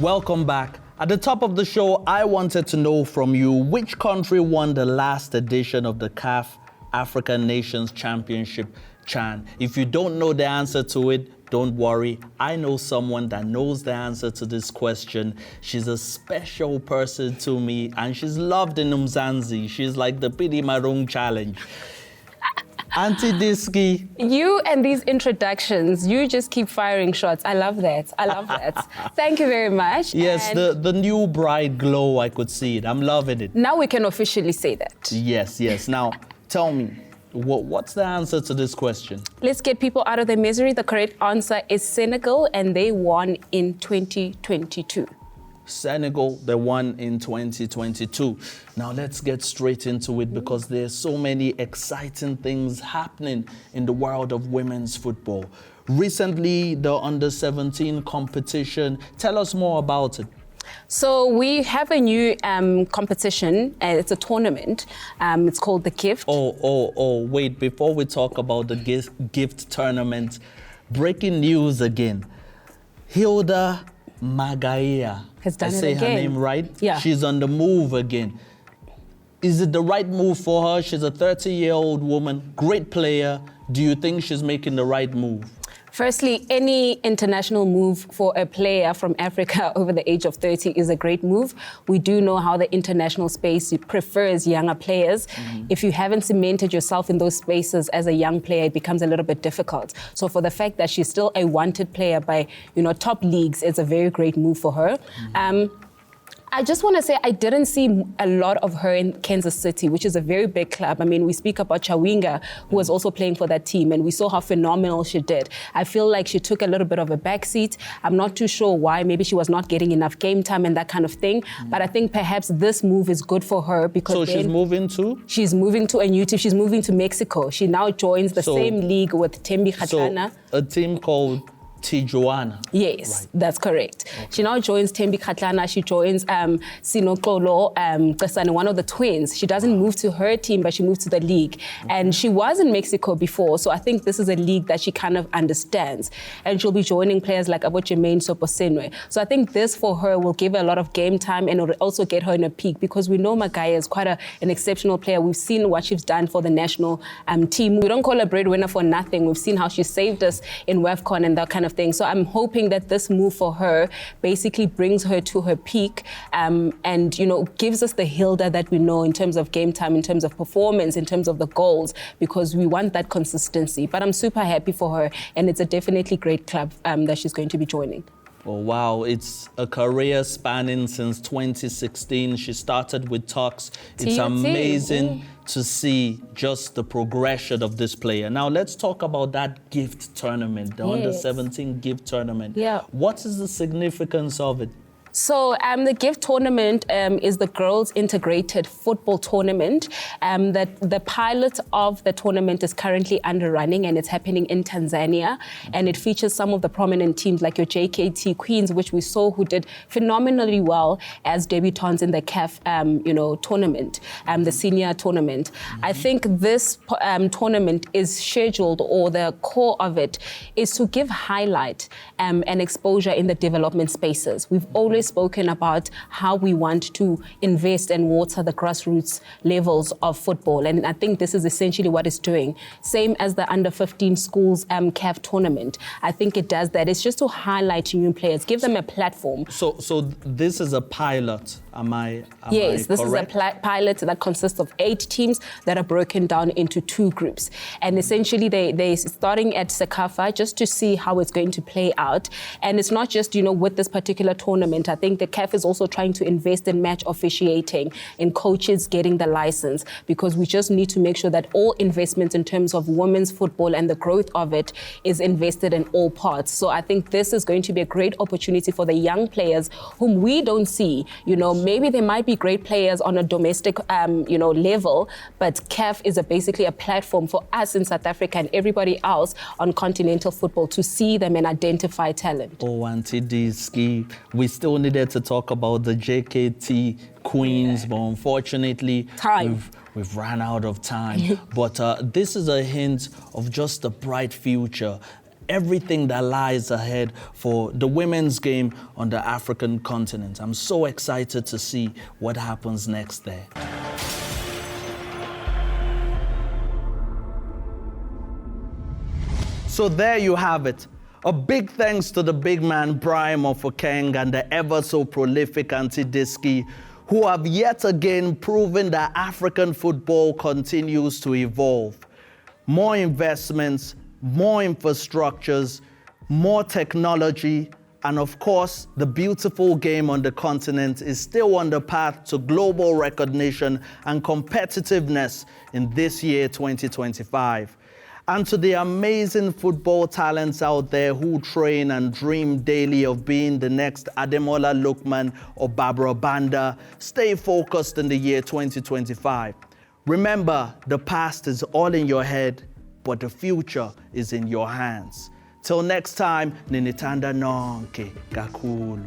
Welcome back. At the top of the show, I wanted to know from you which country won the last edition of the CAF African Nations Championship, Chan. If you don't know the answer to it, don't worry. I know someone that knows the answer to this question. She's a special person to me, and she's loved in Mzansi. She's like the Pidi Marung challenge. Auntie Diski. You and these introductions, you just keep firing shots. I love that. I love that. Thank you very much. Yes, the new bride glow, I could see it. I'm loving it. Now we can officially say that. Yes. Now, tell me, what's the answer to this question? Let's get people out of their misery. The correct answer is Senegal, and they won in 2022. Senegal, they won in 2022. Now let's get straight into it because there's so many exciting things happening in the world of women's football. Recently, the under-17 competition. Tell us more about it. So we have a new competition. It's a tournament. It's called the Gift. Wait, before we talk about the gift tournament, breaking news again. Hilda Magaia. Has done I it say again. her name right? Yeah. She's on the move again. Is it the right move for her? She's a 30-year-old woman, great player. Do you think she's making the right move? Firstly, any international move for a player from Africa over the age of 30 is a great move. We do know how the international space prefers younger players. Mm-hmm. If you haven't cemented yourself in those spaces as a young player, it becomes a little bit difficult. So for the fact that she's still a wanted player by, top leagues, it's a very great move for her. Mm-hmm. I just want to say I didn't see a lot of her in Kansas City, which is a very big club. I mean, we speak about Chawinga, who was also playing for that team, and we saw how phenomenal she did. I feel like she took a little bit of a backseat. I'm not too sure why. Maybe she was not getting enough game time and that kind of thing. But I think perhaps this move is good for her because So she's moving to? She's moving to a new team. She's moving to Mexico. She now joins the same league with Thembi Kgatlana. So a team called Tijuana. Yes, right. That's correct. Okay. She now joins Thembi Kgatlana. She joins Sinokolo, one of the twins. She doesn't move to her team, but she moved to the league. Okay. And she was in Mexico before, so I think this is a league that she kind of understands. And she'll be joining players like Abochemain Soposenwe. So I think this for her will give her a lot of game time and it'll also get her in a peak because we know Magaia is quite an exceptional player. We've seen what she's done for the national team. We don't call her breadwinner for nothing. We've seen how she saved us in WAFCON and that kind of thing. So I'm hoping that this move for her basically brings her to her peak and, gives us the Hilda that we know in terms of game time, in terms of performance, in terms of the goals, because we want that consistency. But I'm super happy for her, and it's a definitely great club that she's going to be joining. Oh, wow. It's a career spanning since 2016. She started with talks. It's amazing to see just the progression of this player. Now, let's talk about that gift tournament, the under-17 gift tournament. Yeah. What is the significance of it? So the gift tournament is the girls integrated football tournament. The pilot of the tournament is currently under running and it's happening in Tanzania. And it features some of the prominent teams like your JKT Queens, which we saw who did phenomenally well as debutantes in the CAF tournament, the senior tournament. Mm-hmm. I think this tournament is scheduled, or the core of it is to give highlight and exposure in the development spaces. We've always spoken about how we want to invest and water the grassroots levels of football. And I think this is essentially what it's doing. Same as the under-15 schools CAF tournament. I think it does that. It's just to highlight new players, give them a platform. So this is a pilot, Yes, this correct? is a pilot that consists of 8 teams that are broken down into 2 groups. And essentially they're starting at CAF just to see how it's going to play out. And it's not just, with this particular tournament. I think the CAF is also trying to invest in match officiating, in coaches getting the license, because we just need to make sure that all investments in terms of women's football and the growth of it is invested in all parts. So I think this is going to be a great opportunity for the young players whom we don't see. Maybe they might be great players on a domestic, level, but CAF is basically a platform for us in South Africa and everybody else on continental football to see them and identify talent. Oh, Auntie Diski, we still needed to talk about the JKT Queens, but unfortunately, we've run out of time. But this is a hint of just a bright future. everything that lies ahead for the women's game on the African continent. I'm so excited to see what happens next there. So there you have it. A big thanks to the big man Brian Mofokeng and the ever so prolific Auntie Diski, who have yet again proven that African football continues to evolve. More investments, more infrastructures, more technology, and of course, the beautiful game on the continent is still on the path to global recognition and competitiveness in this year, 2025. And to the amazing football talents out there who train and dream daily of being the next Ademola Lookman or Barbara Banda, stay focused in the year 2025. Remember, the past is all in your head, but the future is in your hands. Till next time, Ninitanda Nonke Kakulu.